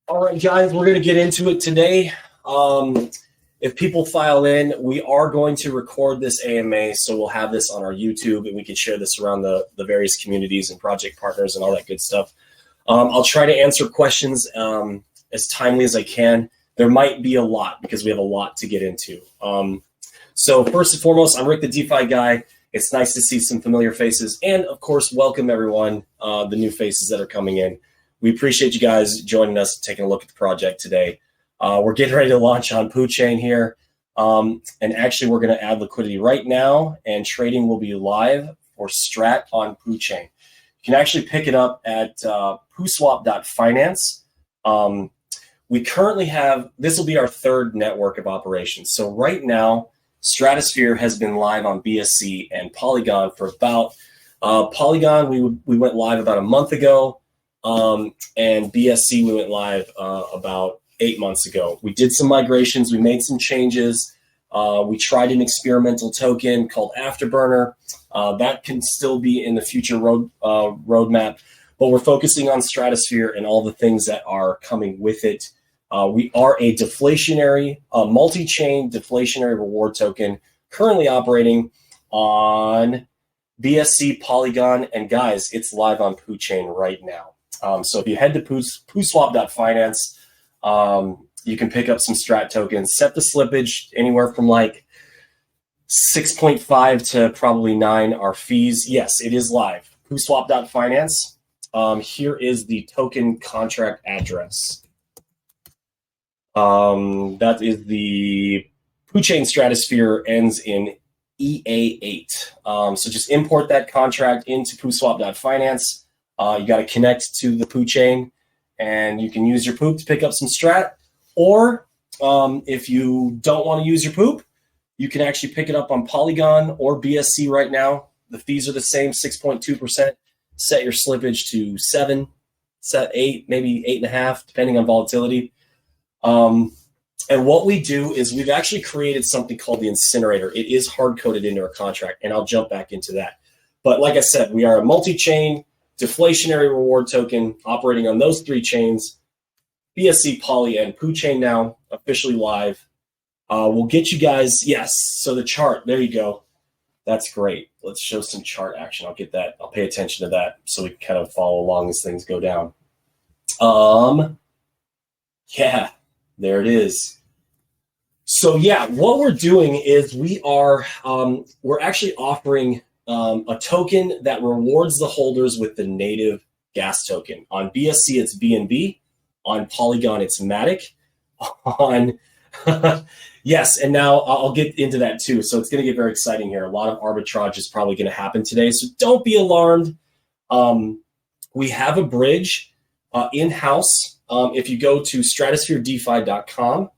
All right, guys, we're going to get into it today. If people file in, we are going to record this AMA, so we'll have this on our YouTube, and we can share this around the various communities and project partners and all that good stuff. I'll try to answer questions as timely as I can. There might be a lot because we have a lot to get into. So first and foremost, I'm Rick, the DeFi guy. It's nice to see some familiar faces, and of course, welcome everyone, the new faces that are coming in. We appreciate you guys joining us, taking a look at the project today. We're getting ready to launch on PooChain here. And actually, we're going to add liquidity right now, and trading will be live for Strat on PooChain. You can actually pick it up at pooswap.finance. We currently have, this will be our third network of operations. So right now, Stratosphere has been live on BSC and Polygon for about, Polygon, we went live about a month ago. And BSC, we went live about 8 months ago. We did some migrations. We made some changes. We tried an experimental token called Afterburner. That can still be in the future roadmap, but we're focusing on Stratosphere and all the things that are coming with it. We are a deflationary, multi-chain deflationary reward token currently operating on BSC, Polygon, and guys, it's live on PooChain right now. So if you head to pooswap.finance, you can pick up some Strat tokens, set the slippage anywhere from like 6.5 to probably 9 are fees. Yes, it is live. Pooswap.finance. Here is the token contract address. That is the PooChain Stratosphere ends in EA8. So just import that contract into pooswap.finance. You got to connect to the PooChain, and you can use your poop to pick up some Strat. Or if you don't want to use your poop, you can actually pick it up on Polygon or BSC right now. The fees are the same, 6.2%. Set your slippage to 7, set 8, maybe 8.5, depending on volatility. And what we do is we've actually created something called the incinerator. It is hard-coded into our contract, and I'll jump back into that. But like I said, we are a multi-chain deflationary reward token operating on those 3 chains, BSC, Poly, and PooChain now officially live. We'll get you guys, yes, so the chart, there you go. That's great. Let's show some chart action. I'll get that. I'll pay attention to that so we can kind of follow along as things go down. Yeah, there it is. So yeah, what we're doing is we're actually offering a token that rewards the holders with the native gas token. On BSC, it's BNB. On Polygon, it's Matic. On yes, and now I'll get into that too. So it's going to get very exciting here. A lot of arbitrage is probably going to happen today, so don't be alarmed. We have a bridge in-house. If you go to stratospheredefi.com,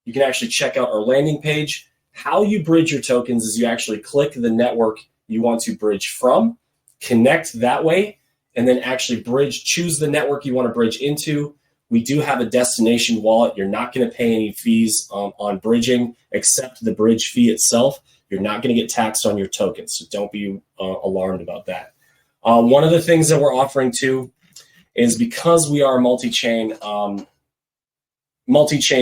you can actually check out our landing page. How you bridge your tokens is you actually click the network you want to bridge from, connect that way, and then actually bridge, choose the network you want to bridge into. We do have a destination wallet. You're not going to pay any fees on bridging except the bridge fee itself. You're not going to get taxed on your tokens, so don't be alarmed about that. One of the things that we're offering too is because we are a multi-chain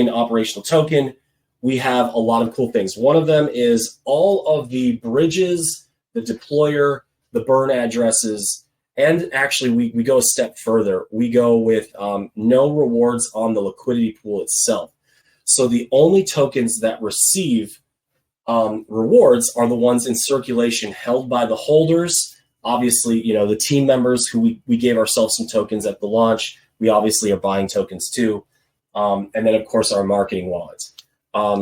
operational token, we have a lot of cool things. One of them is all of the bridges, the deployer, the burn addresses, and actually we go a step further. We go with no rewards on the liquidity pool itself. So the only tokens that receive rewards are the ones in circulation held by the holders. Obviously, you know, the team members who we gave ourselves some tokens at the launch. We obviously are buying tokens too. And then, of course, our marketing wallets.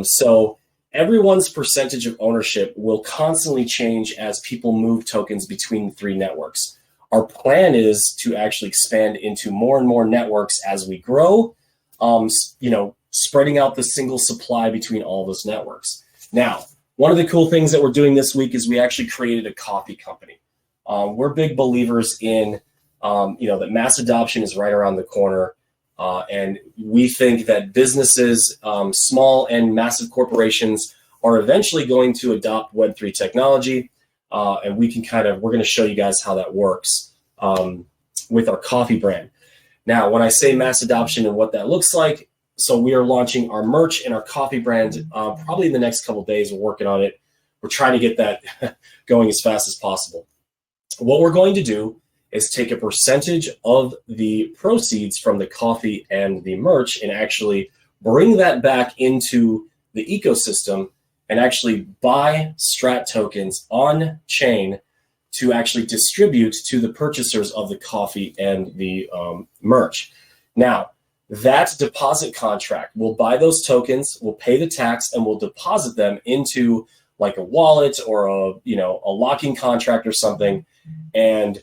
So everyone's percentage of ownership will constantly change as people move tokens between the 3 networks. Our plan is to actually expand into more and more networks as we grow, you know, spreading out the single supply between all those networks. Now, one of the cool things that we're doing this week is we actually created a coffee company. We're big believers in, you know, that mass adoption is right around the corner. And we think that businesses, small and massive corporations, are eventually going to adopt Web3 technology. And we're going to show you guys how that works with our coffee brand. Now, when I say mass adoption and what that looks like, so we are launching our merch and our coffee brand probably in the next couple of days. We're working on it. We're trying to get that going as fast as possible. What we're going to do is take a percentage of the proceeds from the coffee and the merch and actually bring that back into the ecosystem and actually buy Strat tokens on chain to actually distribute to the purchasers of the coffee and the merch. Now, that deposit contract will buy those tokens, will pay the tax, and will deposit them into like a wallet or a locking contract or something. And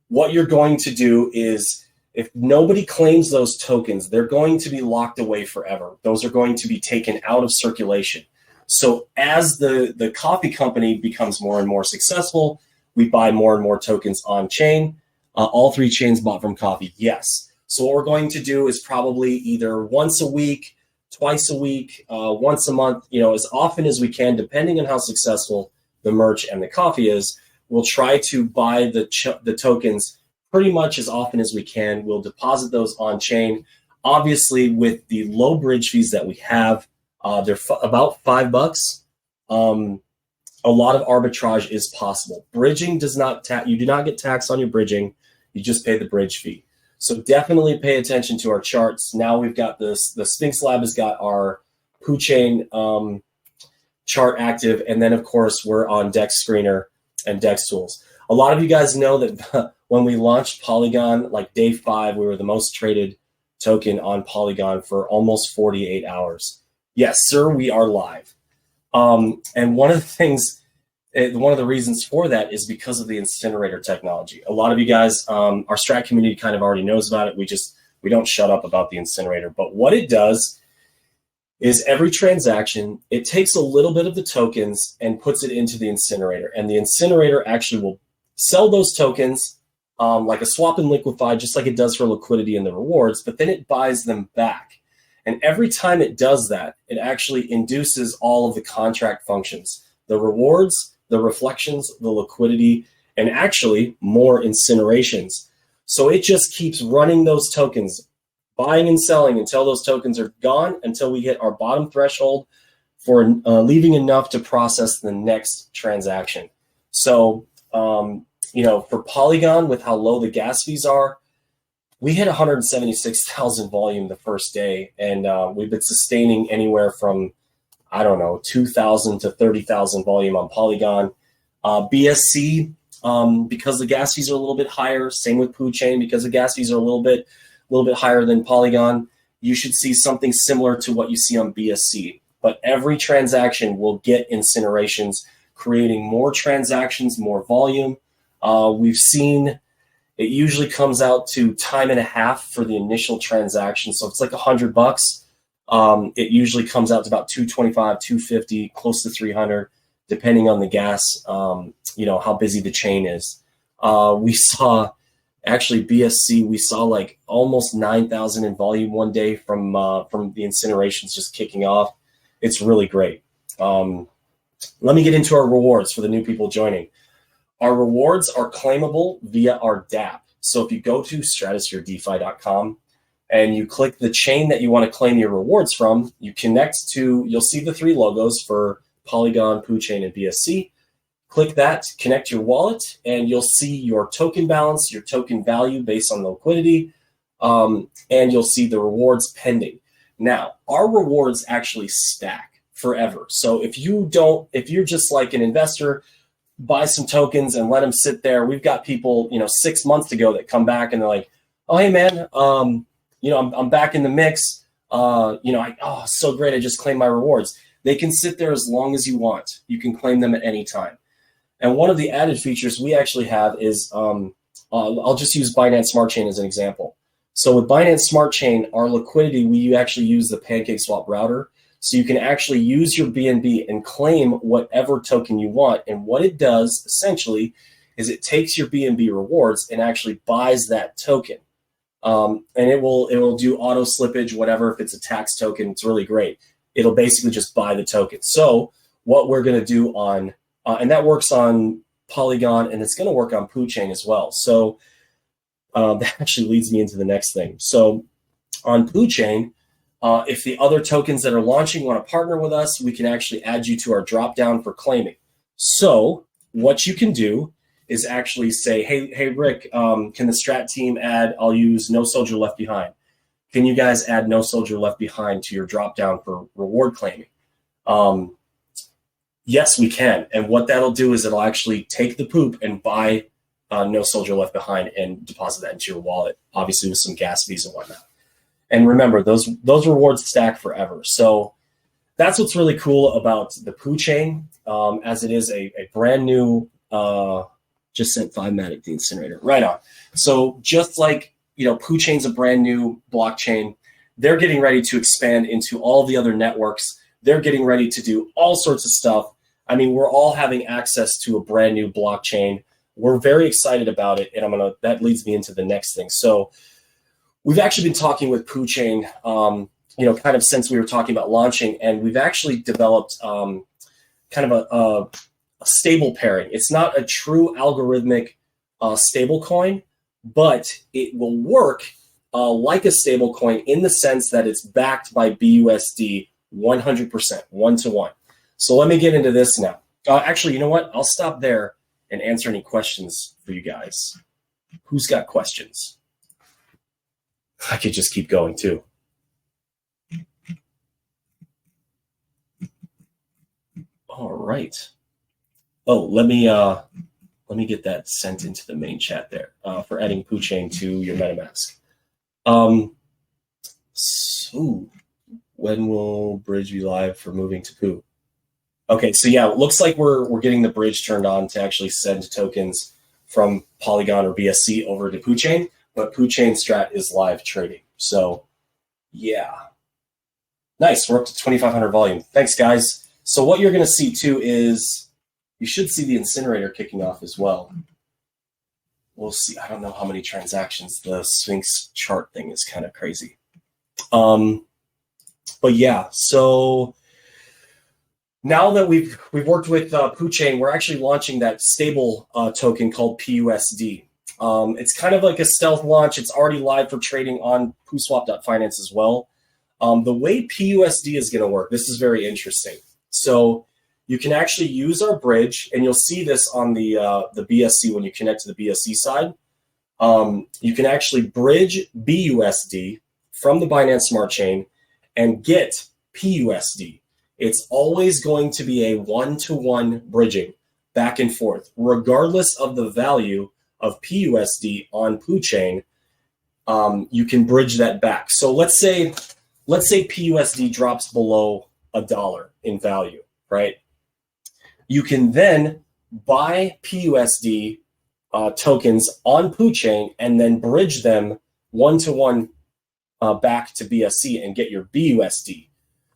what you're going to do is, if nobody claims those tokens, they're going to be locked away forever. Those are going to be taken out of circulation. So as the coffee company becomes more and more successful, we buy more and more tokens on chain. All three chains bought from coffee, yes. So what we're going to do is probably either once a week, twice a week, once a month, as often as we can, depending on how successful the merch and the coffee is. We'll try to buy the tokens pretty much as often as we can. We'll deposit those on chain. Obviously, with the low bridge fees that we have, they're about $5. A lot of arbitrage is possible. Bridging does not you do not get taxed on your bridging. You just pay the bridge fee. So definitely pay attention to our charts. Now we've got the Sphinx Lab has got our Poo Chain chart active, and then of course we're on Dex Screener and Dex Tools. A lot of you guys know that when we launched Polygon, like day 5, we were the most traded token on Polygon for almost 48 hours. Yes, sir, we are live. And one of the reasons for that is because of the incinerator technology. A lot of you guys, our Strat community kind of already knows about it. We don't shut up about the incinerator. But what it does is every transaction, it takes a little bit of the tokens and puts it into the incinerator. And the incinerator actually will sell those tokens like a swap and liquefy, just like it does for liquidity and the rewards, but then it buys them back. And every time it does that, it actually induces all of the contract functions, the rewards, the reflections, the liquidity, and actually more incinerations. So it just keeps running those tokens, buying and selling until those tokens are gone, until we hit our bottom threshold for leaving enough to process the next transaction. So, for Polygon, with how low the gas fees are, we hit 176,000 volume the first day, and we've been sustaining anywhere from, 2,000 to 30,000 volume on Polygon. BSC, because the gas fees are a little bit higher, same with Poo Chain, because the gas fees are a little bit higher than Polygon, you should see something similar to what you see on BSC. But every transaction will get incinerations, creating more transactions, more volume. We've seen it usually comes out to time and a half for the initial transaction. So if it's like $100, it usually comes out to about 225, 250, close to 300, depending on the gas, how busy the chain is. We saw actually BSC, we saw like almost 9,000 in volume one day from the incinerations just kicking off. It's really great. Let me get into our rewards for the new people joining. Our rewards are claimable via our dApp. So if you go to stratospheredefi.com and you click the chain that you want to claim your rewards from, you connect to, you'll see the 3 logos for Polygon, Poo Chain, and BSC. Click that, connect your wallet, and you'll see your token balance, your token value based on the liquidity, and you'll see the rewards pending. Now, our rewards actually stack forever. So if you're just like an investor, buy some tokens and let them sit there. We've got people, 6 months ago that come back and they're like, oh, hey man, I'm back in the mix. So great. I just claimed my rewards. They can sit there as long as you want. You can claim them at any time. And one of the added features we actually have is, I'll just use Binance Smart Chain as an example. So with Binance Smart Chain, our liquidity, we actually use the PancakeSwap router. So you can actually use your BNB and claim whatever token you want. And what it does essentially is it takes your BNB rewards and actually buys that token. And it will do auto slippage, whatever. If it's a tax token, it's really great. It'll basically just buy the token. So what we're going to do on, and that works on Polygon, and it's going to work on Poo Chain as well. So that actually leads me into the next thing. So on Poo Chain, if the other tokens that are launching want to partner with us, we can actually add you to our drop down for claiming. So what you can do is actually say, hey, Rick, can the Strat team add, I'll use No Soldier Left Behind. Can you guys add No Soldier Left Behind to your drop down for reward claiming? Yes, we can. And what that'll do is it'll actually take the poop and buy No Soldier Left Behind and deposit that into your wallet, obviously with some gas fees and whatnot. And remember, those rewards stack forever. So that's what's really cool about the Poo Chain, as it is a brand new, just sent 5matic the incinerator. Right on. So just like, Poo Chain's a brand new blockchain, they're getting ready to expand into all the other networks. They're getting ready to do all sorts of stuff. I mean, we're all having access to a brand new blockchain. We're very excited about it, and that leads me into the next thing. So we've actually been talking with Poo Chain, kind of since we were talking about launching, and we've actually developed kind of a stable pairing. It's not a true algorithmic stable coin, but it will work like a stable coin in the sense that it's backed by BUSD 100%, 1-to-1. So let me get into this now. Actually, you know what? I'll stop there and answer any questions for you guys. Who's got questions? I could just keep going too. All right. Oh, let me get that sent into the main chat there for adding Poo Chain to your MetaMask. So when will bridge be live for moving to Poo? Okay, so yeah, it looks like we're getting the bridge turned on to actually send tokens from Polygon or BSC over to Poo Chain, but Poo Chain Strat is live trading. So yeah, nice. We're up to 2,500 volume. Thanks, guys. So what you're going to see too is you should see the incinerator kicking off as well. We'll see. I don't know how many transactions. The Sphinx chart thing is kind of crazy. But yeah, so now that we've worked with Poo Chain, we're actually launching that stable token called PUSD. It's kind of like a stealth launch. It's already live for trading on PooSwap.finance as well. The way PUSD is going to work, this is very interesting. So you can actually use our bridge, and you'll see this on the BSC when you connect to the BSC side. You can actually bridge BUSD from the Binance Smart Chain and get PUSD. It's always going to be a 1-to-1 bridging back and forth, regardless of the value of PUSD on Poo Chain. You can bridge that back. So let's say PUSD drops below $1 in value, right? You can then buy PUSD tokens on Poo Chain and then bridge them 1-to-1 back to BSC and get your BUSD.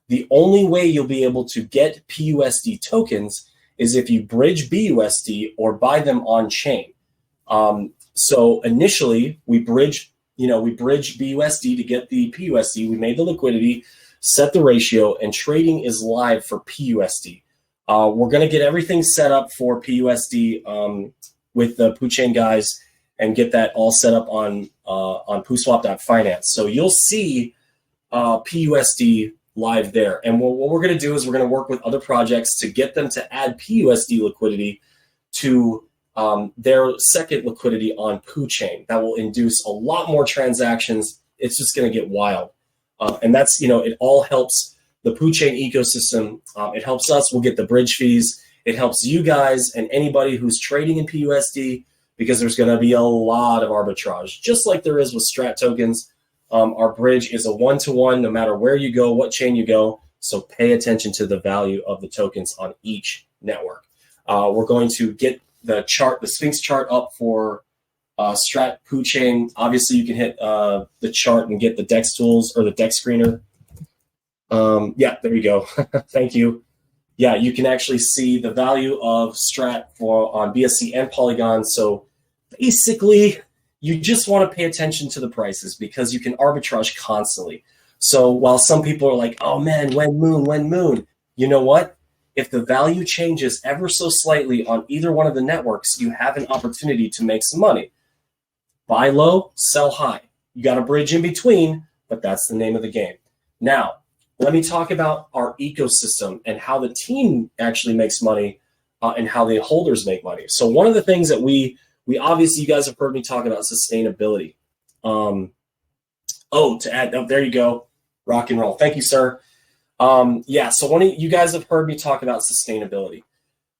The only way you'll be able to get PUSD tokens is if you bridge BUSD or buy them on chain. So initially we bridge BUSD to get the PUSD. We made the liquidity, set the ratio, and trading is live for PUSD. We're going to get everything set up for PUSD with the Poo Chain guys and get that all set up on PooSwap.finance. So you'll see PUSD live there. And what we're going to do is we're going to work with other projects to get them to add PUSD liquidity to their second liquidity on Poo Chain. That will induce a lot more transactions. It's just going to get wild. And that's, it all helps the Poo Chain ecosystem. It helps us. We'll get the bridge fees. It helps you guys and anybody who's trading in PUSD because there's going to be a lot of arbitrage, just like there is with Strat tokens. Our bridge is a 1-to-1 no matter where you go, what chain you go. So pay attention to the value of the tokens on each network. We're going to get the Sphinx chart up for Strat Poo Chain. Obviously, you can hit the chart and get the DEX tools or the DEX screener. Yeah, there you go. Thank you. Yeah, you can actually see the value of Strat on BSC and Polygon. So basically, you just want to pay attention to the prices because you can arbitrage constantly. So while some people are like, oh man, when moon, you know what? If the value changes ever so slightly on either one of the networks, you have an opportunity to make some money. Buy low, sell high. You got a bridge in between, but that's the name of the game. Now, let me talk about our ecosystem and how the team actually makes money and how the holders make money. So one of the things that we obviously, you guys have heard me talk about sustainability. To add, there you go, rock and roll. Thank you, sir. So one of you guys have heard me talk about sustainability.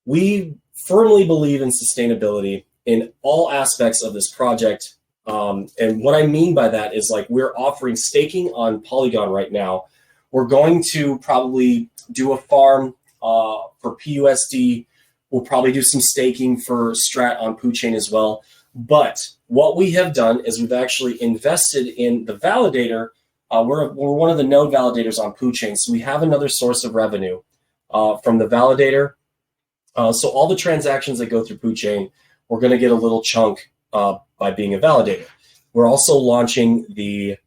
We firmly believe in sustainability in all aspects of this project. And what I mean by that is, like, we're offering staking on Polygon right now. We're going to probably do a farm for PUSD. We'll probably do some staking for Strat on PooChain as well. But what we have done is we've actually invested in the validator. We're one of the node validators on PooChain, so we have another source of revenue from the validator. So all the transactions that go through PooChain, we're going to get a little chunk by being a validator. We're also launching the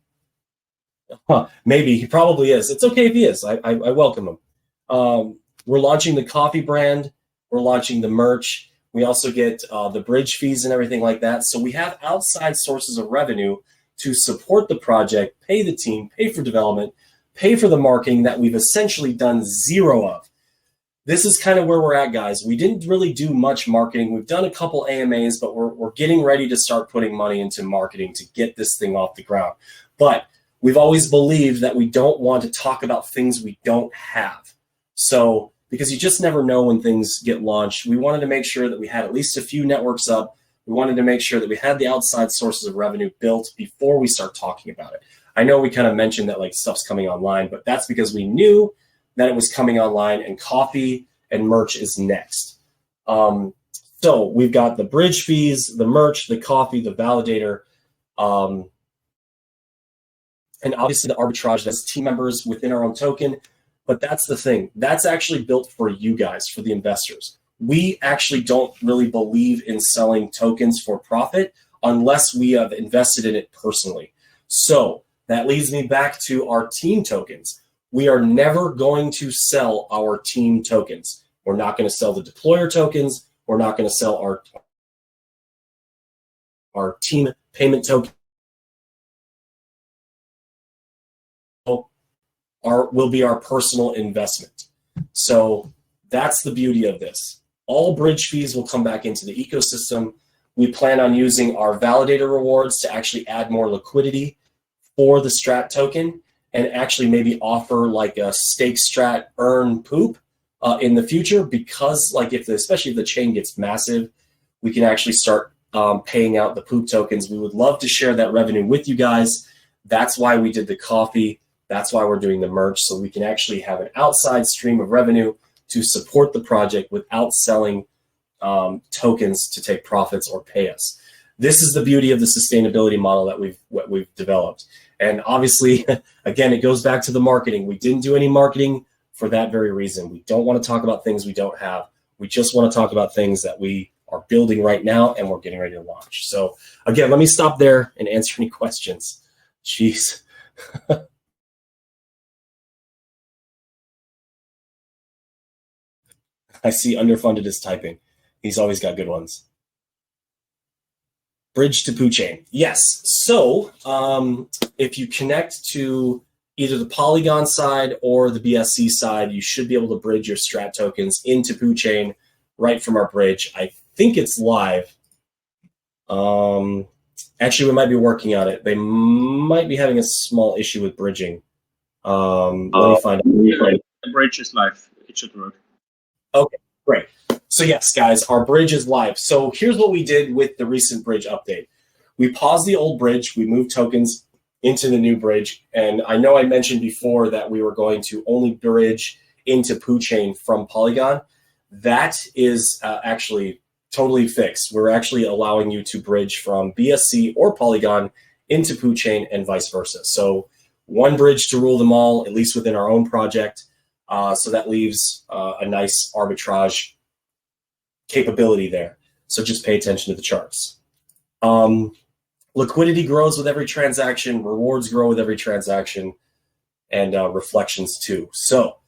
maybe he probably is. It's okay if he is. I welcome him. We're launching the coffee brand. We're launching the merch. We also get the bridge fees and everything like that. So we have outside sources of revenue to support the project, pay the team, pay for development, pay for the marketing that we've essentially done zero of. This is kind of where we're at, guys. We didn't really do much marketing. We've done a couple AMAs, but we're getting ready to start putting money into marketing to get this thing off the ground. But we've always believed that we don't want to talk about things we don't have. So, because you just never know when things get launched, we wanted to make sure that we had at least a few networks up. We wanted to make sure that we had the outside sources of revenue built before we start talking about it. I know we kind of mentioned that, like, stuff's coming online, but that's because we knew that it was coming online, and coffee and merch is next. So we've got the bridge fees, the merch, the coffee, the validator, and obviously the arbitrage that's team members within our own token. But that's the thing. That's actually built for you guys, for the investors. We actually don't really believe in selling tokens for profit unless we have invested in it personally. So that leads me back to our team tokens. We are never going to sell our team tokens. We're not going to sell the deployer tokens. We're not going to sell our team payment token. Will be our personal investment. So that's the beauty of this. All bridge fees will come back into the ecosystem. We plan on using our validator rewards to actually add more liquidity for the Strat token, and actually maybe offer like a stake Strat earn poop in the future, because, like, especially if the chain gets massive, we can actually start paying out the poop tokens. We would love to share that revenue with you guys. That's why we did the coffee. That's why we're doing the merch, so we can actually have an outside stream of revenue to support the project without selling tokens to take profits or pay us. This is the beauty of the sustainability model that we've developed. And obviously, again, it goes back to the marketing. We didn't do any marketing for that very reason. We don't want to talk about things we don't have. We just want to talk about things that we are building right now and we're getting ready to launch. So again, let me stop there and answer any questions. Jeez. I see Underfunded is typing. He's always got good ones. Bridge to PooChain. Yes. So if you connect to either the Polygon side or the BSC side, you should be able to bridge your Strat tokens into PooChain right from our bridge. I think it's live. Actually, we might be working on it. They might be having a small issue with bridging. Let me find out. The bridge is live. It should work. Okay, great. So yes, guys, our bridge is live. So here's what we did with the recent bridge update. We paused the old bridge. We moved tokens into the new bridge. And I know I mentioned before that we were going to only bridge into PooChain from Polygon. That is actually totally fixed. We're actually allowing you to bridge from BSC or Polygon into PooChain and vice versa. So one bridge to rule them all, at least within our own project. So that leaves a nice arbitrage capability there. So just pay attention to the charts. Liquidity grows with every transaction, rewards grow with every transaction, and reflections too. So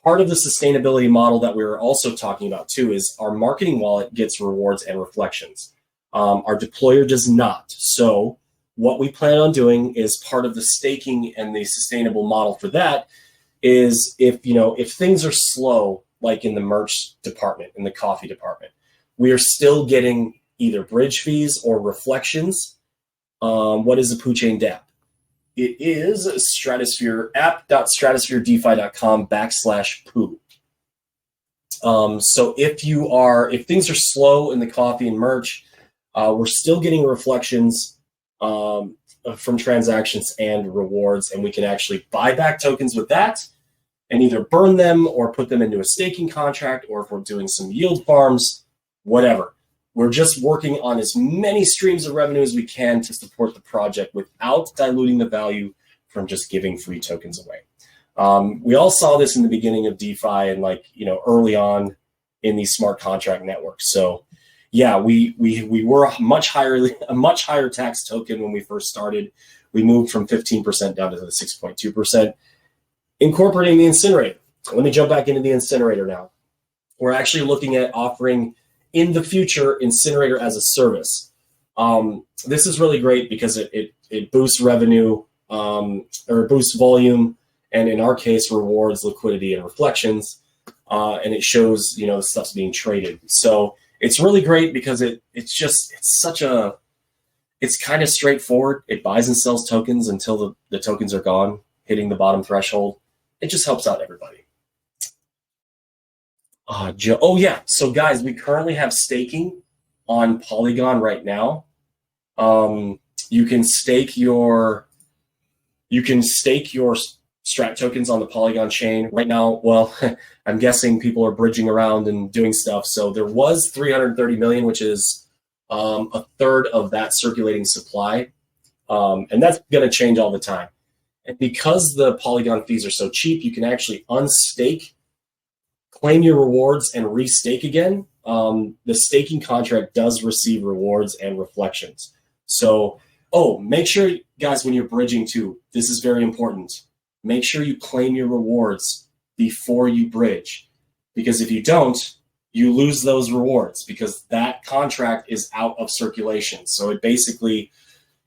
part of the sustainability model that we were also talking about too is our marketing wallet gets rewards and reflections. Our deployer does not. So what we plan on doing is part of the staking and the sustainable model for that is if things are slow, like in the merch department, in the coffee department, we are still getting either bridge fees or reflections. What is the PooChain DApp? It is Stratosphere app.stratospheredefi.com/poo. So if things are slow in the coffee and merch, we're still getting reflections from transactions and rewards, and we can actually buy back tokens with that and either burn them or put them into a staking contract, or if we're doing some yield farms, whatever. We're just working on as many streams of revenue as we can to support the project without diluting the value from just giving free tokens away. We all saw this in the beginning of DeFi and early on in these smart contract networks. So yeah, we were a much higher tax token when we first started. We moved from 15% down to the 6.2%, incorporating the incinerator. Let me jump back into the incinerator now. We're actually looking at offering in the future incinerator as a service. This is really great because it boosts revenue or boosts volume, and in our case rewards liquidity and reflections, and it shows the stuff's being traded. So it's really great because it's kind of straightforward. It buys and sells tokens until the tokens are gone, hitting the bottom threshold. It just helps out everybody. Joe. Oh yeah. So guys, we currently have staking on Polygon right now. You can stake your Strat tokens on the Polygon chain right now. Well, I'm guessing people are bridging around and doing stuff. So there was 330 million, which is a third of that circulating supply, and that's going to change all the time. And because the Polygon fees are so cheap, you can actually unstake, claim your rewards, and restake again. The staking contract does receive rewards and reflections. So, make sure, guys, when you're bridging too, this is very important. Make sure you claim your rewards before you bridge, because if you don't, you lose those rewards because that contract is out of circulation. So it basically,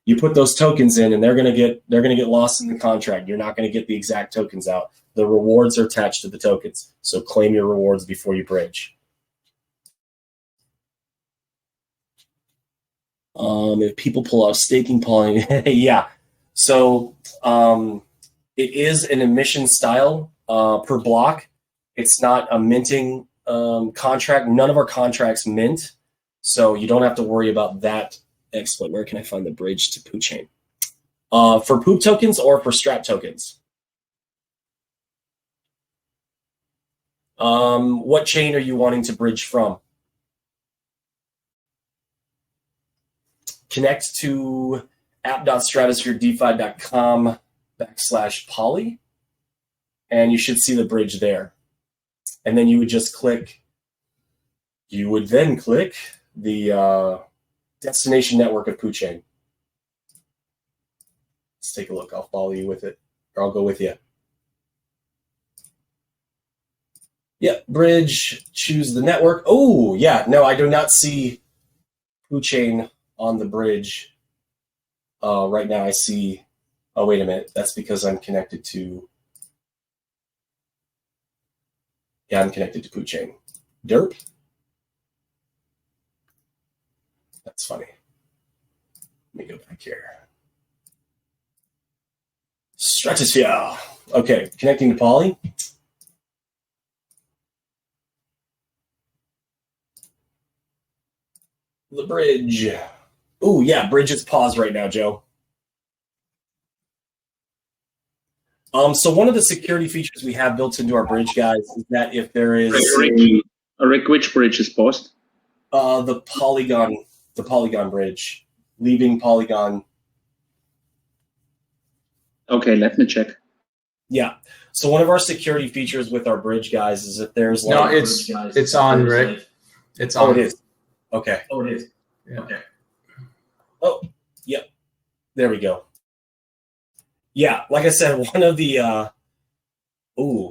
you put those tokens in and they're going to get lost in the contract. You're not going to get the exact tokens out. The rewards are attached to the tokens. So claim your rewards before you bridge. If people pull out staking Poly, yeah. So it is an emission style per block. It's not a minting contract. None of our contracts mint, so you don't have to worry about that exploit. Where can I find the bridge to PooChain? For Poop tokens or for Strat tokens? What chain are you wanting to bridge from? Connect to app.stratospheredefi.com/poly, and you should see the bridge there. And then you would just click, then click the destination network of PooChain. Let's take a look. I'll follow you with it, or I'll go with you. Yeah, bridge, choose the network. Oh, yeah, no, I do not see PooChain on the bridge. Right now I see, oh, wait a minute. That's because I'm connected to, I'm connected to PooChain. Derp? That's funny. Let me go back here. Stratosphere. Okay, connecting to Poly. The bridge. Oh, yeah, bridge is paused right now, Joe. So one of the security features we have built into our bridge, guys, is that if there is Rick, which bridge is paused? The Polygon bridge, leaving Polygon. Okay, let me check. Yeah. So one of our security features with our bridge, guys, is if there's it's on, Rick. It's on. Oh, it is. Okay. Oh, it is. Yeah. Okay. Oh, yep. There we go. Yeah, like I said, one of the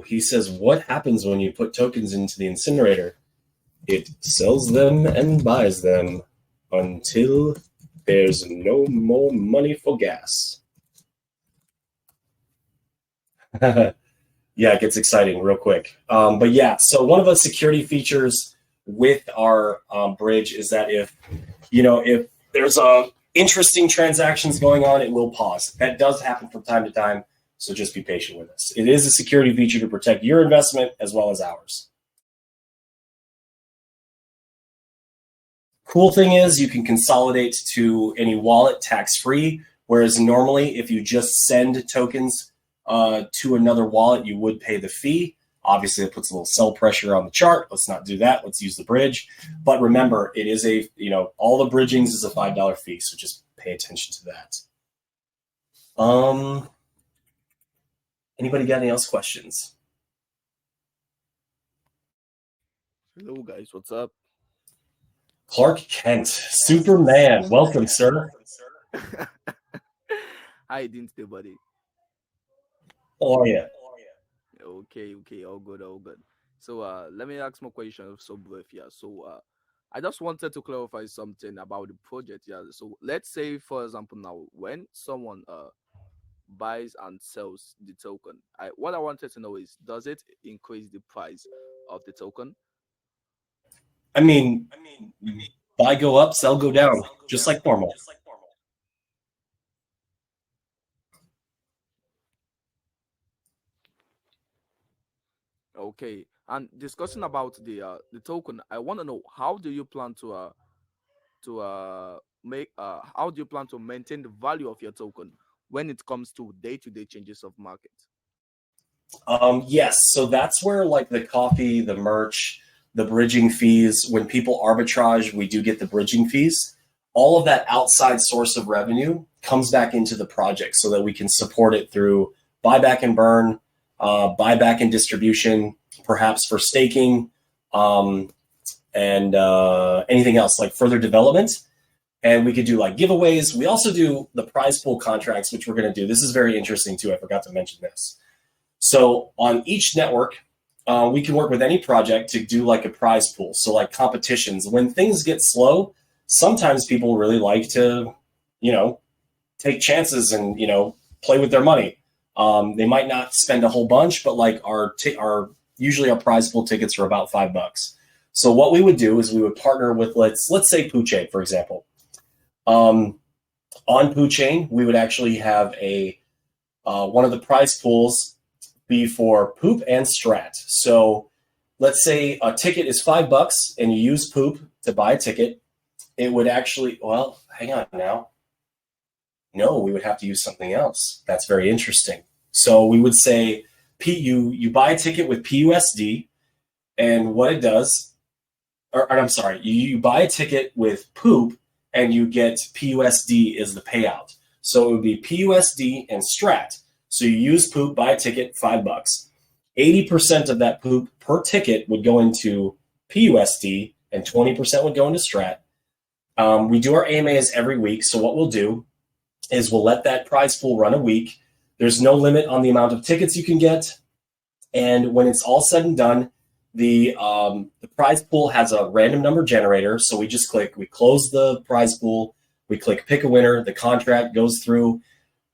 he says, what happens when you put tokens into the incinerator? It sells them and buys them. until there's no more money for gas. Yeah, it gets exciting real quick. But yeah, so one of the security features with our bridge is that if there's interesting transactions going on, it will pause. That does happen from time to time, so just be patient with us. It is a security feature to protect your investment as well as ours. Cool thing is you can consolidate to any wallet tax-free, whereas normally if you just send tokens to another wallet, you would pay the fee. Obviously, it puts a little sell pressure on the chart. Let's not do that. Let's use the bridge. But remember, it is all the bridgings is a $5 fee, so just pay attention to that. Anybody got any else questions? Hello, guys. What's up? Clark Kent, Superman. Welcome, sir. How you doing today, buddy? How are you? Okay, all good. So let me ask my question so brief. Yeah. So I just wanted to clarify something about the project. Yeah. So let's say, for example, now when someone buys and sells the token, what I wanted to know is, does it increase the price of the token? I mean, buy go up, sell go down, just like normal. Okay. And discussing about the token, I want to know, how do you plan to how do you plan to maintain the value of your token when it comes to day-to-day changes of market? Yes, so that's where like the coffee, the merch, the bridging fees, when people arbitrage, we do get the bridging fees. All of that outside source of revenue comes back into the project so that we can support it through buyback and burn, buyback and distribution, perhaps for staking, and anything else like further development. And we could do like giveaways. We also do the prize pool contracts, which we're going to do. This is very interesting too. I forgot to mention this. So on each network, we can work with any project to do like a prize pool. So like competitions, when things get slow, sometimes people really like to, take chances and, play with their money. They might not spend a whole bunch, but like usually our prize pool tickets are about $5. So what we would do is we would partner with, let's say PooChain, for example. On PooChain, we would actually have one of the prize pools be for Poop and Strat. So let's say a ticket is $5 and you use Poop to buy a ticket. It would actually, well, hang on now. No, we would have to use something else. That's very interesting. So we would say you buy a ticket with PUSD, and what it does, or I'm sorry, you buy a ticket with Poop and you get PUSD as the payout. So it would be PUSD and Strat. So you use Poop, buy a ticket, $5. 80% of that Poop per ticket would go into PUSD and 20% would go into Strat. We do our AMAs every week. So what we'll do is we'll let that prize pool run a week. There's no limit on the amount of tickets you can get. And when it's all said and done, the prize pool has a random number generator. So we just we close the prize pool, we click pick a winner, the contract goes through,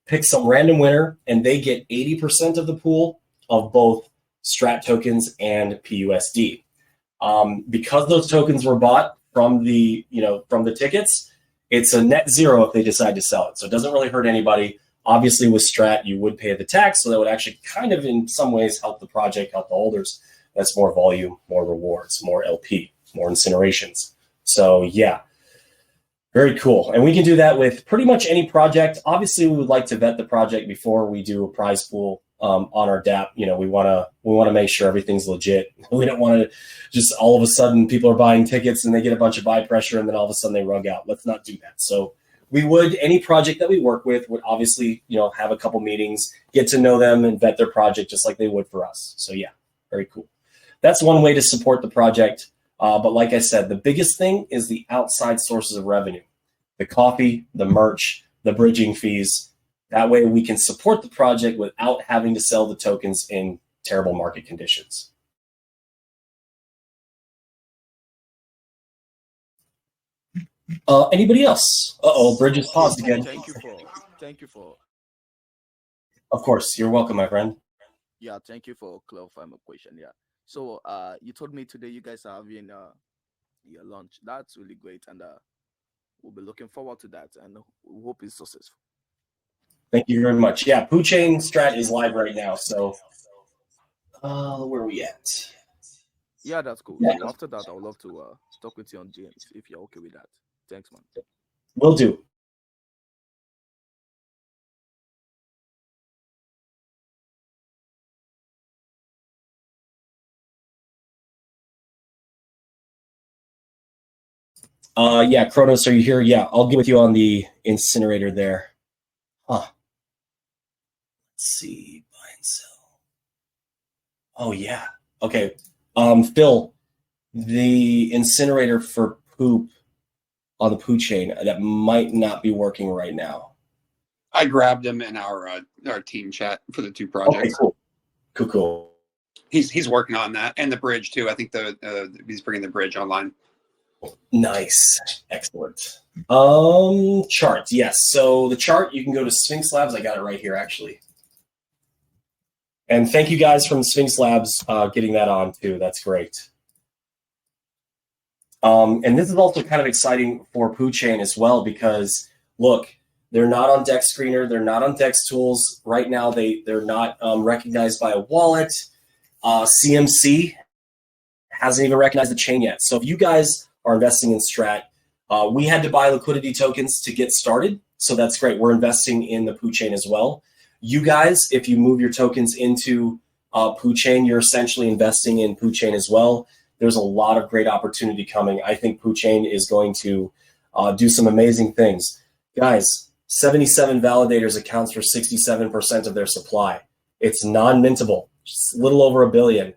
pick some random winner, and they get 80% of the pool of both Strat tokens and PUSD. Because those tokens were bought from the tickets, it's a net zero if they decide to sell it. So it doesn't really hurt anybody. Obviously with Strat, you would pay the tax, so that would actually kind of in some ways help the project, help the holders. That's more volume, more rewards, more LP, more incinerations. So yeah, very cool. And we can do that with pretty much any project. Obviously, we would like to vet the project before we do a prize pool on our DApp. We want to make sure everything's legit. We don't want to just all of a sudden people are buying tickets and they get a bunch of buy pressure and then all of a sudden they rug out. Let's not do that. So any project that we work with would obviously, have a couple meetings, get to know them and vet their project just like they would for us. So yeah, very cool. That's one way to support the project. But like I said, the biggest thing is the outside sources of revenue, the coffee, the merch, the bridging fees. That way we can support the project without having to sell the tokens in terrible market conditions. Anybody else? Bridge is paused again. Thank you for. Of course, you're welcome, my friend. Yeah, thank you for clarifying my question. Yeah. So, you told me today you guys are having your lunch. That's really great, and we'll be looking forward to that, and we hope it's successful. Thank you very much. Yeah, PooChain Strat is live right now. So, where are we at? Yeah, that's cool. Yeah. So after that, I would love to talk with you on DMs if you're okay with that. Thanks, man. Will do. Yeah, Kronos, are you here? Yeah, I'll get with you on the incinerator there. Huh. Let's see. Buy and sell. Oh, yeah. Okay. Phil, the incinerator for poop on the PooChain, that might not be working right now. I grabbed him in our team chat for the two projects. Okay, cool. He's working on that and the bridge too. I think he's bringing the bridge online. Nice. Excellent. Charts. Yes. So the chart, you can go to Sphinx Labs. I got it right here, actually. And thank you guys from Sphinx Labs getting that on too. That's great. And this is also kind of exciting for PooChain as well, because look, they're not on Dex Screener. They're not on Dex Tools right now. They're not recognized by a wallet. CMC hasn't even recognized the chain yet. So if you guys are investing in Strat, we had to buy liquidity tokens to get started. So that's great. We're investing in the PooChain as well. You guys, if you move your tokens into PooChain, you're essentially investing in PooChain as well. There's a lot of great opportunity coming. I think PooChain is going to do some amazing things. Guys, 77 validators accounts for 67% of their supply. It's non-mintable, just a little over $1 billion.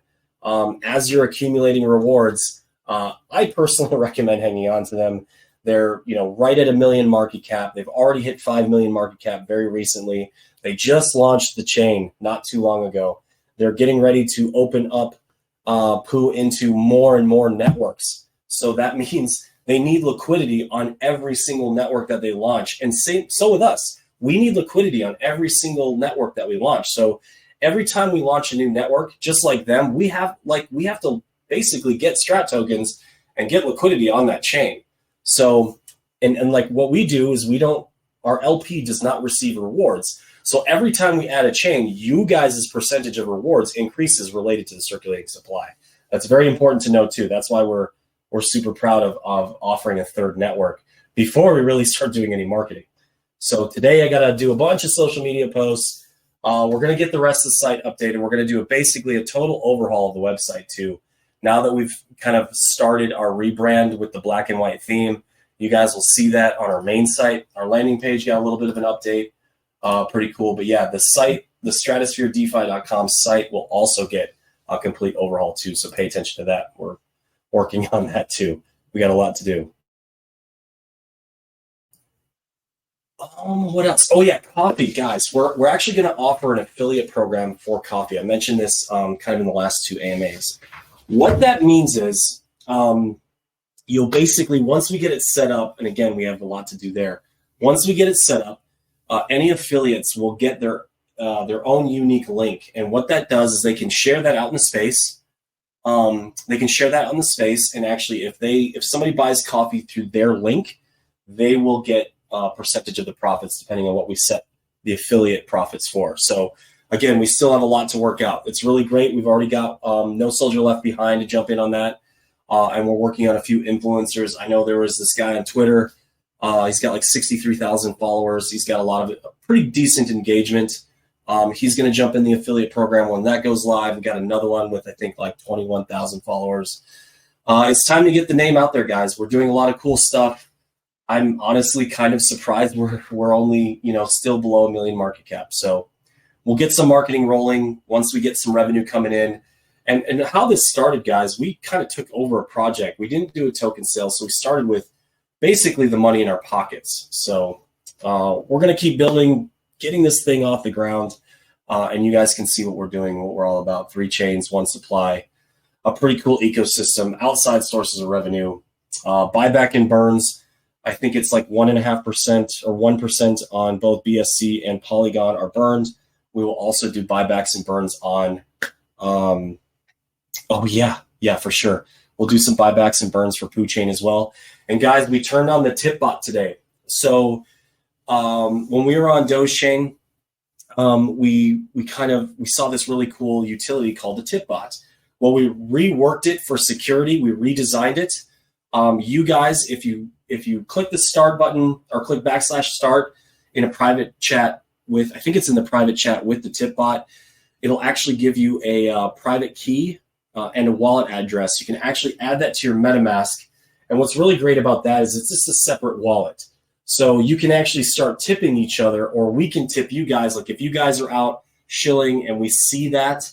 As you're accumulating rewards, I personally recommend hanging on to them. They're right at $1 million market cap. They've already hit 5 million market cap very recently. They just launched the chain not too long ago. They're getting ready to open up Poo into more and more networks. So that means they need liquidity on every single network that they launch. And so with us, we need liquidity on every single network that we launch. So every time we launch a new network, just like them, we have to basically get Strat tokens and get liquidity on that chain. So, and like what we do is our LP does not receive rewards. So every time we add a chain, you guys' percentage of rewards increases related to the circulating supply. That's very important to know too. That's why we're super proud of offering a third network before we really start doing any marketing. So today I got to do a bunch of social media posts. We're going to get the rest of the site updated. We're going to do basically a total overhaul of the website too. Now that we've kind of started our rebrand with the black and white theme, you guys will see that on our main site. Our landing page got a little bit of an update. Pretty cool. But yeah, the site, the StratosphereDeFi.com site will also get a complete overhaul too. So pay attention to that. We're working on that too. We got a lot to do. What else? Oh yeah, coffee, guys. We're actually going to offer an affiliate program for coffee. I mentioned this kind of in the last two AMAs. What that means is you'll basically, once we get it set up, and again, we have a lot to do there. Once we get it set up, any affiliates will get their own unique link. And what that does is they can share that out in the space. They can share that on the space. And actually, if somebody buys coffee through their link, they will get a percentage of the profits, depending on what we set the affiliate profits for. So again, we still have a lot to work out. It's really great. We've already got No Soldier Left Behind to jump in on that. And we're working on a few influencers. I know there was this guy on Twitter. He's got like 63,000 followers. He's got a lot of pretty decent engagement. He's going to jump in the affiliate program when that goes live. We got another one with, I think, like 21,000 followers. It's time to get the name out there, guys. We're doing a lot of cool stuff. I'm honestly kind of surprised we're only, still below $1 million market cap. So we'll get some marketing rolling once we get some revenue coming in. And how this started, guys, we kind of took over a project. We didn't do a token sale, so we started with basically the money in our pockets. So we're going to keep building, getting this thing off the ground, and you guys can see what we're doing, what we're all about. 3 chains, 1 supply, a pretty cool ecosystem, outside sources of revenue, buyback and burns. I think it's like 1.5% or 1% on both BSC and Polygon are burned. We will also do buybacks and burns on, oh yeah, for sure. We'll do some buybacks and burns for PooChain as well. And guys, we turned on the tip bot today. So when we were on Dogechain, we saw this really cool utility called the tip bot. Well, we reworked it for security. We redesigned it. You guys, if you click the start button or click /start in a private chat with, I think it's in the private chat with the tip bot, it'll actually give you a private key and a wallet address. You can actually add that to your MetaMask. And what's really great about that is it's just a separate wallet. So you can actually start tipping each other, or we can tip you guys. Like if you guys are out shilling and we see that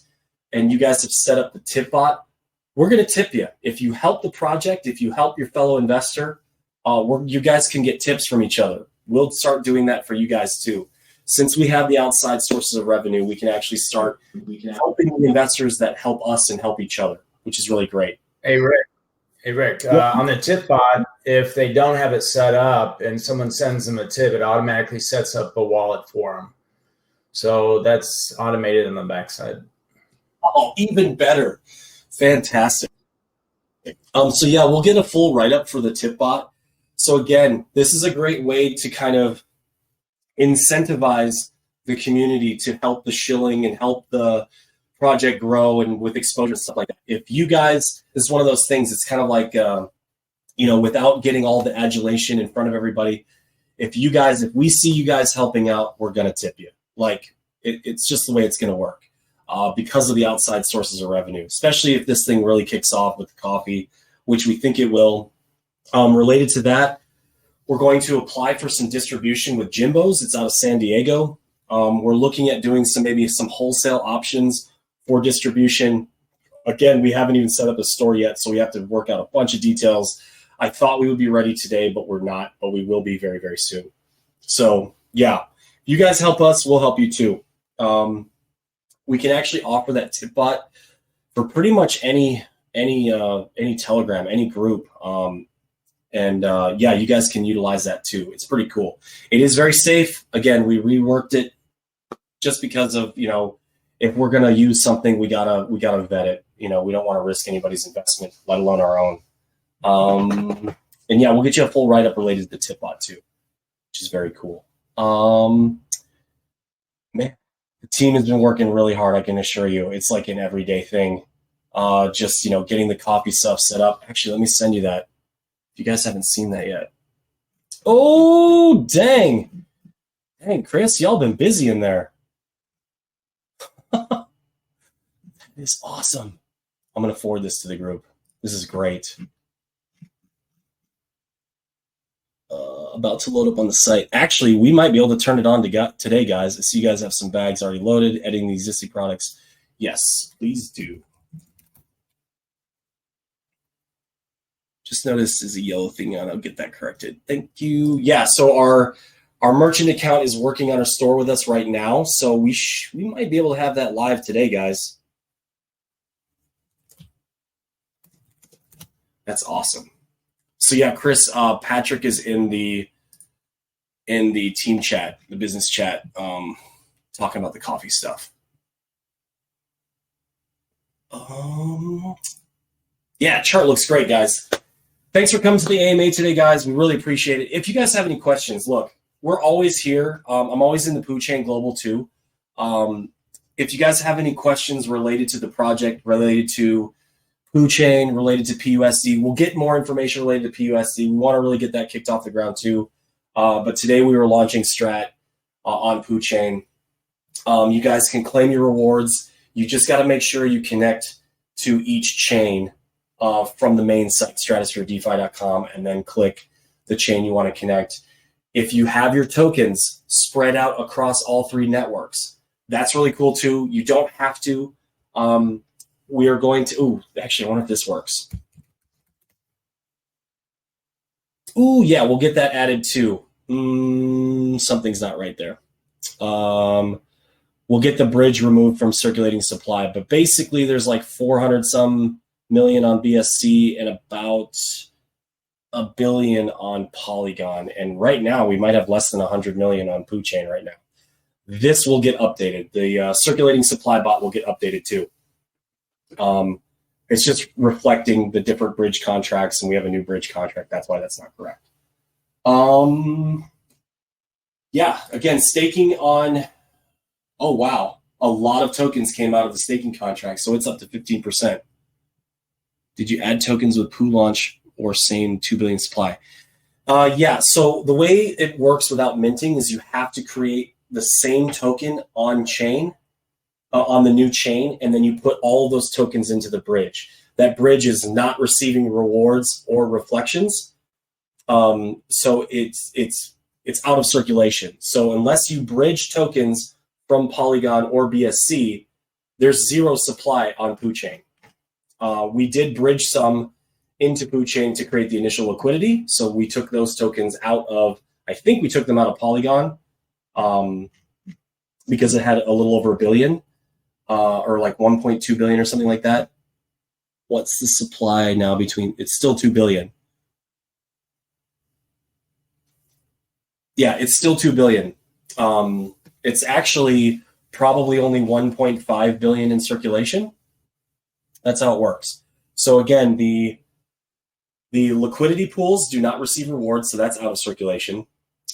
and you guys have set up the tip bot, we're going to tip you. If you help the project, if you help your fellow investor, you guys can get tips from each other. We'll start doing that for you guys too. Since we have the outside sources of revenue, we can actually start helping the investors that help us and help each other, which is really great. Hey, Rick, on the tip bot, if they don't have it set up and someone sends them a tip, it automatically sets up a wallet for them. So that's automated on the backside. Oh, even better. Fantastic. So yeah, we'll get a full write-up for the tip bot. So again, this is a great way to kind of incentivize the community to help the shilling and help the project grow and with exposure and stuff like that. If you guys, this is one of those things, it's kind of like, without getting all the adulation in front of everybody, if we see you guys helping out, we're going to tip you. Like it's just the way it's going to work because of the outside sources of revenue, especially if this thing really kicks off with the coffee, which we think it will. Related to that, we're going to apply for some distribution with Jimbo's. It's out of San Diego. We're looking at doing maybe some wholesale options for distribution. Again, we haven't even set up a store yet, so we have to work out a bunch of details. I thought we would be ready today, but we're not, but we will be very, very soon. So yeah, you guys help us, we'll help you too. We can actually offer that tip bot for pretty much any Telegram, any group. You guys can utilize that too. It's pretty cool. It is very safe. Again, we reworked it just because of, if we're going to use something, we gotta vet it. We don't want to risk anybody's investment, let alone our own. And yeah, we'll get you a full write-up related to the tip bot too, which is very cool. Man, the team has been working really hard. I can assure you, it's like an everyday thing. Just, getting the coffee stuff set up. Actually, let me send you that. If you guys haven't seen that yet. Oh, dang. Dang, Chris, y'all been busy in there. That is awesome. I'm going to forward this to the group. This is great. About to load up on the site. Actually, we might be able to turn it on today, guys. I see you guys have some bags already loaded, editing the existing products. Yes, please do. Just noticed is a yellow thing on. I'll get that corrected. Thank you. Yeah, so our merchant account is working on our store with us right now. So we might be able to have that live today, guys. That's awesome. So yeah, Chris, Patrick is in the team chat, the business chat, talking about the coffee stuff. Yeah, chart looks great, guys. Thanks for coming to the AMA today, guys. We really appreciate it. If you guys have any questions, look, we're always here. I'm always in the PooChain Global too. If you guys have any questions related to the project, related to PooChain, related to PUSD, we'll get more information related to PUSD. We want to really get that kicked off the ground too. But today we were launching Strat on PooChain. You guys can claim your rewards. You just got to make sure you connect to each chain from the main site, stratospheredefi.com, and then click the chain you want to connect. If you have your tokens spread out across all three networks, that's really cool too. You don't have to. We are going to, actually, I wonder if this works. Yeah, we'll get that added too. Something's not right there. We'll get the bridge removed from circulating supply, but basically there's like 400 some million on BSC and about 1 billion on Polygon, and right now we might have less than 100 million on PooChain right now. This will get updated. The circulating supply bot will get updated too. It's just reflecting the different bridge contracts, and we have a new bridge contract. That's why that's not correct. Yeah, again, staking on, oh wow, a lot of tokens came out of the staking contract, so it's up to 15%. Did you add tokens with Poo launch or same 2 billion supply? Yeah, so the way it works without minting is you have to create the same token on chain, on the new chain, and then you put all of those tokens into the bridge. That bridge is not receiving rewards or reflections, so it's out of circulation. So unless you bridge tokens from Polygon or BSC, there's zero supply on PooChain. We did bridge some into PooChain to create the initial liquidity, so we took those tokens out of, I think we took them out of Polygon, because it had a little over 1 billion, or like 1.2 billion or something like that. What's the supply now between, it's still 2 billion. Yeah, it's still 2 billion. It's actually probably only 1.5 billion in circulation. That's how it works. So again, the liquidity pools do not receive rewards, so that's out of circulation.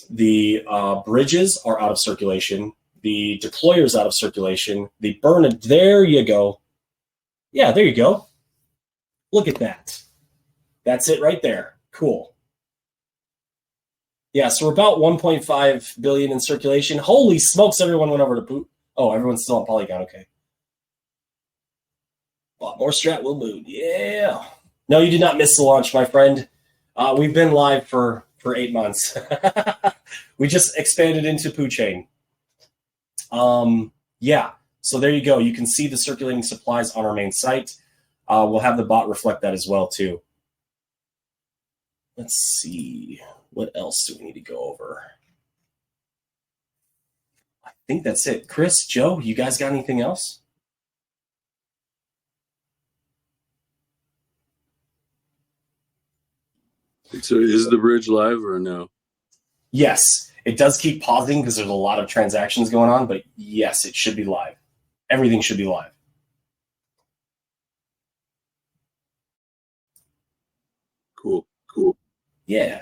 The bridges are out of circulation. The deployer's out of circulation. The burn, there you go. Yeah, there you go. Look at that. That's it right there. Cool. Yeah, so we're about 1.5 billion in circulation. Holy smokes, everyone went over to Poo. Oh, everyone's still on Polygon, okay. A lot more Strat will move. Yeah. No, you did not miss the launch, my friend. We've been live for 8 months. We just expanded into PooChain. Yeah, so there you go. You can see the circulating supplies on our main site. We'll have the bot reflect that as well, too. Let's see. What else do we need to go over? I think that's it. Chris, Joe, you guys got anything else? So is the bridge live or no? Yes, it does keep pausing because there's a lot of transactions going on, but yes, it should be live. Everything should be live. Cool. Yeah.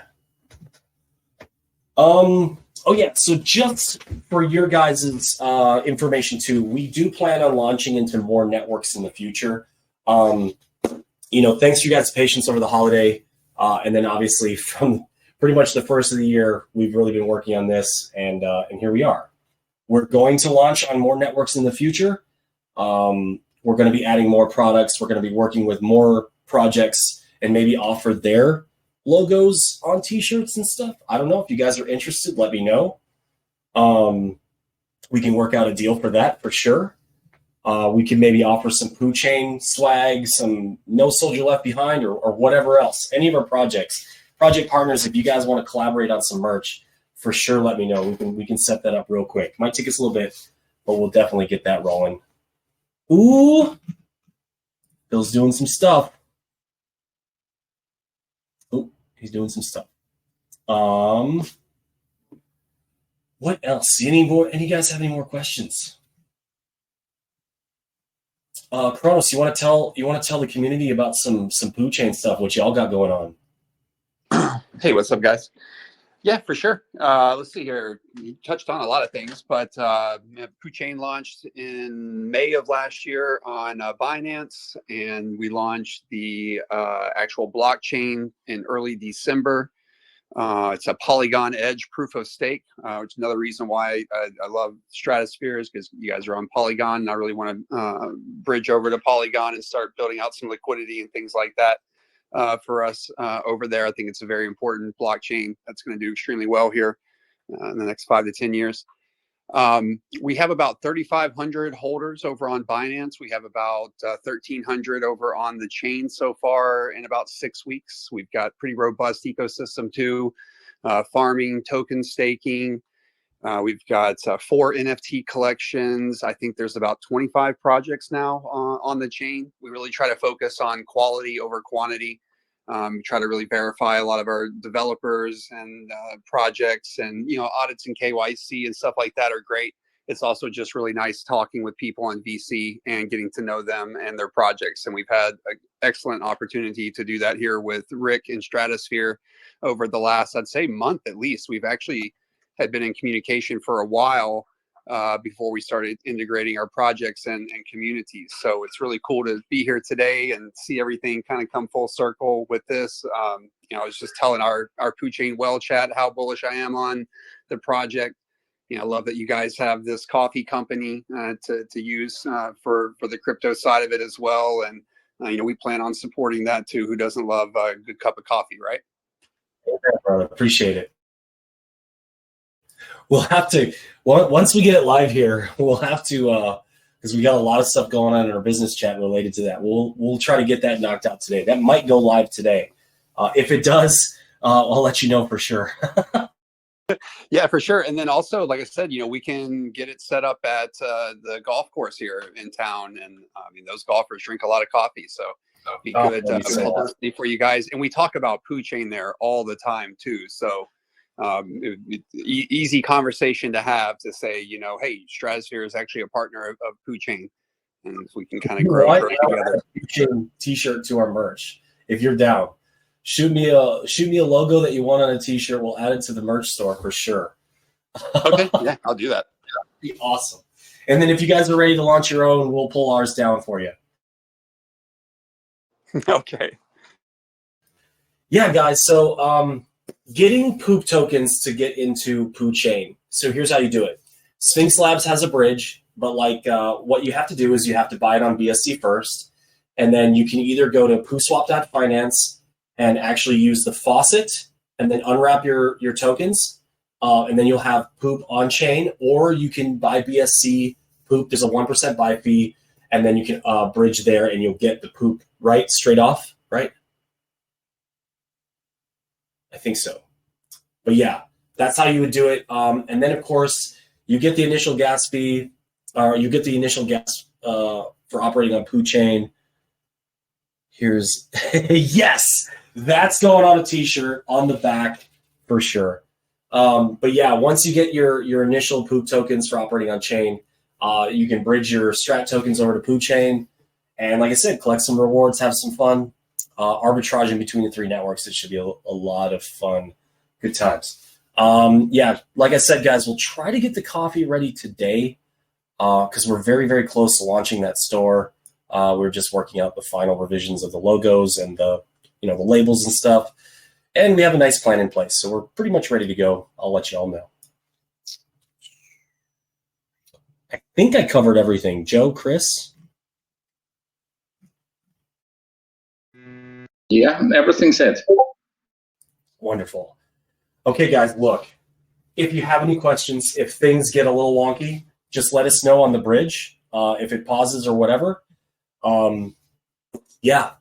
Oh yeah, so just for your guys' information too, we do plan on launching into more networks in the future. Thanks for you guys' patience over the holiday. And then obviously from pretty much the first of the year, we've really been working on this, and here we are. We're going to launch on more networks in the future. We're going to be adding more products. We're going to be working with more projects and maybe offer their logos on t-shirts and stuff. I don't know if you guys are interested, let me know. We can work out a deal for that for sure. We can maybe offer some PooChain swag, some No Soldier Left Behind, or whatever else. Any of our project partners, if you guys want to collaborate on some merch, for sure let me know. We can set that up real quick. Might take us a little bit, but we'll definitely get that rolling. Ooh, Bill's doing some stuff. Oh, he's doing some stuff. What else? Any guys have any more questions? Kronos, you want to tell the community about some PooChain stuff, what y'all got going on? Hey, what's up, guys? Yeah, for sure. Let's see here. You touched on a lot of things, but PooChain launched in May of last year on Binance, and we launched the actual blockchain in early December. It's a Polygon Edge proof of stake, which is another reason why I love Stratosphere, is because you guys are on Polygon, and I really want to bridge over to Polygon and start building out some liquidity and things like that for us over there. I think it's a very important blockchain that's going to do extremely well here in the next 5 to 10 years. We have about 3,500 holders over on Binance. We have about 1,300 over on the chain so far in about 6 weeks. We've got pretty robust ecosystem too, farming, token staking. We've got 4 NFT collections. I think there's about 25 projects now on the chain. We really try to focus on quality over quantity. Try to really verify a lot of our developers and projects, and audits and KYC and stuff like that are great. It's also just really nice talking with people on VC and getting to know them and their projects. And we've had an excellent opportunity to do that here with Rick and Stratosphere over the last, I'd say, month at least. We've actually had been in communication for a while before we started integrating our projects and communities. So it's really cool to be here today and see everything kind of come full circle with this. I was just telling our PooChain Well chat how bullish I am on the project. I love that you guys have this coffee company to use for the crypto side of it as well. And, we plan on supporting that too. Who doesn't love a good cup of coffee, right? Yeah, brother. Appreciate it. We'll have to, once we get it live here, we'll have to, because we got a lot of stuff going on in our business chat related to that. We'll try to get that knocked out today. That might go live today. If it does, I'll let you know for sure. Yeah, for sure. And then also, like I said, we can get it set up at the golf course here in town. And those golfers drink a lot of coffee. So it'd be good publicity for you guys. And we talk about PooChain there all the time too. So easy conversation to have to say, hey, Stratosphere is actually a partner of PooChain. And we can kind of grow together. PooChain t-shirt to our merch. If you're down. Shoot me a logo that you want on a t-shirt. We'll add it to the merch store for sure. Okay, yeah, I'll do that. That'd be awesome. And then if you guys are ready to launch your own, we'll pull ours down for you. Okay. Yeah, guys. So getting Poop tokens to get into PooChain. So here's how you do it. Sphinx Labs has a bridge, but what you have to do is you have to buy it on BSC first, and then you can either go to pooswap.finance and actually use the faucet and then unwrap your tokens. And then you'll have Poop on chain, or you can buy BSC Poop. There's a 1% buy fee, and then you can bridge there and you'll get the Poop right straight off, right? I think so. But yeah, that's how you would do it. And then of course you get the initial gas fee, or you get the initial gas for operating on PooChain. Here's, yes, that's going on a t-shirt on the back for sure. But yeah, once you get your initial Poop tokens for operating on chain, you can bridge your Strat tokens over to PooChain. And like I said, collect some rewards, have some fun, arbitrage in between the three networks. It should be a lot of fun, good times. Yeah, like I said, guys, we'll try to get the coffee ready today because we're very, very close to launching that store. We're just working out the final revisions of the logos and the labels and stuff. And we have a nice plan in place. So we're pretty much ready to go. I'll let you all know. I think I covered everything. Joe, Chris? Yeah, everything said. Wonderful. Okay, guys, look. If you have any questions, if things get a little wonky, just let us know on the bridge. If it pauses or whatever. Yeah.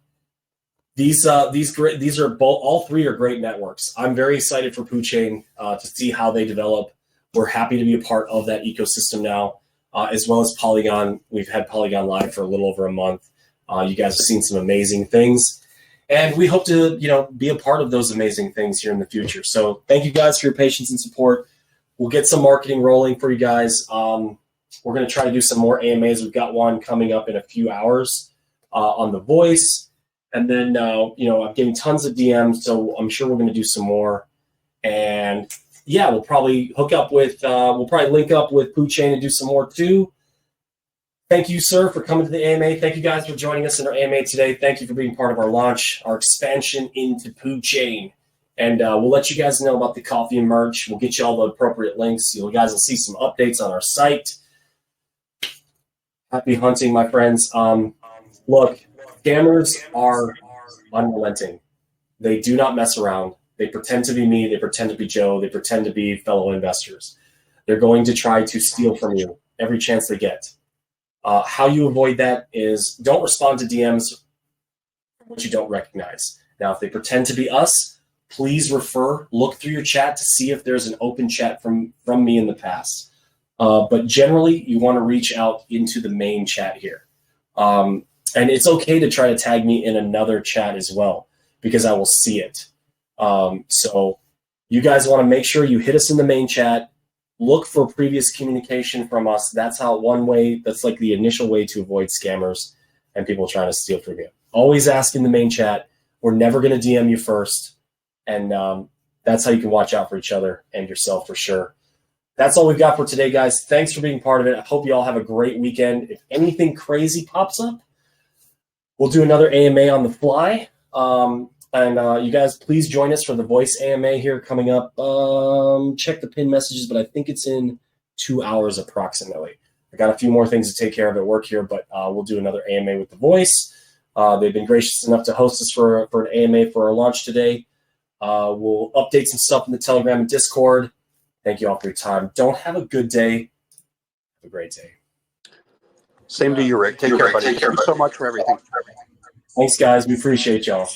These are both, all three are great networks. I'm very excited for PooChain to see how they develop. We're happy to be a part of that ecosystem now, as well as Polygon. We've had Polygon live for a little over a month. You guys have seen some amazing things, and we hope to be a part of those amazing things here in the future. So thank you guys for your patience and support. We'll get some marketing rolling for you guys. We're going to try to do some more AMAs. We've got one coming up in a few hours on The Voice. And then, I'm getting tons of DMs, so I'm sure we're going to do some more. And yeah, we'll probably link up with PooChain and do some more too. Thank you, sir, for coming to the AMA. Thank you guys for joining us in our AMA today. Thank you for being part of our launch, our expansion into PooChain. And we'll let you guys know about the coffee and merch. We'll get you all the appropriate links. You guys will see some updates on our site. Happy hunting, my friends. Look, scammers are unrelenting. They do not mess around. They pretend to be me. They pretend to be Joe. They pretend to be fellow investors. They're going to try to steal from you every chance they get. How you avoid that is don't respond to DMs which you don't recognize. Now, if they pretend to be us, please look through your chat to see if there's an open chat from me in the past. But generally, you want to reach out into the main chat here. And it's okay to try to tag me in another chat as well. because I will see it. So you guys want to make sure you hit us in the main chat. Look for previous communication from us. That's that's like the initial way to avoid scammers and people trying to steal from you. Always ask in the main chat. We're never going to DM you first. And that's how you can watch out for each other and yourself for sure. That's all we've got for today, guys. Thanks for being part of it. I hope you all have a great weekend. If anything crazy pops up, we'll do another AMA on the fly. And you guys, please join us for the voice AMA here coming up. Check the pin messages, but I think it's in 2 hours approximately. I got a few more things to take care of at work here, but we'll do another AMA with the voice. They've been gracious enough to host us for an AMA for our launch today. We'll update some stuff in the Telegram and Discord. Thank you all for your time. Don't have a good day. Have a great day. Same to you, Rick. Take care, buddy. Thank you so much for everything. Thanks, guys. We appreciate y'all.